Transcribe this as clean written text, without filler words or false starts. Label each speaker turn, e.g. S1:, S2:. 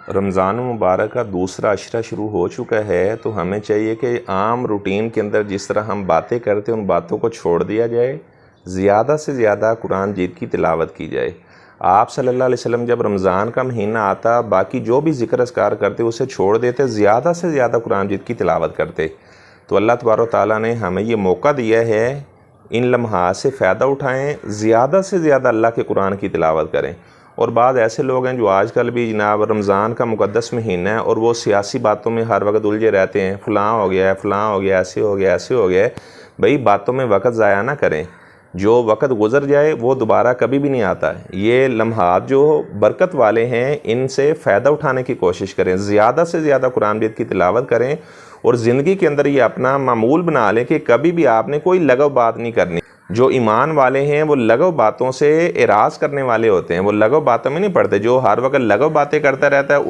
S1: रमज़ान मुबारक का दूसरा अशरा शुरू हो चुका है, तो हमें चाहिए कि आम रूटीन के अंदर जिस तरह हम बातें करते हैं उन बातों को छोड़ दिया जाए, ज़्यादा से ज़्यादा कुरान मजीद की तिलावत की जाए। आप सल्लल्लाहु अलैहि वसल्लम जब रमज़ान का महीना आता, बाकी जो भी ज़िक्र अस्कार करते उसे छोड़ देते, ज़्यादा से ज़्यादा कुरान मजीद की तिलावत करते। तो अल्लाह तबारक तआला ने हमें ये मौका दिया है, इन लम्हात से फ़ायदा उठाएँ, ज़्यादा से ज़्यादा अल्लाह के कुरान की तिलावत करें। और बाद ऐसे लोग हैं जो आजकल भी जनाब रमज़ान का मुक़द्दस महीना है और वो सियासी बातों में हर वक्त उलझे रहते हैं, फ़लाँ हो गया है, फ़लाँ हो गया, ऐसे हो गया, ऐसे हो गया है। भाई बातों में वक्त ज़ाया ना करें, जो वक्त गुज़र जाए वो दोबारा कभी भी नहीं आता है। ये लम्हात जो बरकत वाले हैं, इनसे फ़ायदा उठाने की कोशिश करें, ज़्यादा से ज़्यादा कुरान मजीद की तिलावत करें और ज़िंदगी के अंदर ये अपना मामूल बना लें कि कभी भी आपने कोई लगव बात नहीं करनी। जो ईमान वाले हैं वो लगव बातों से एराज़ करने वाले होते हैं, वो लगव बातों में नहीं पड़ते। जो हर वक्त लगव बातें करता रहता है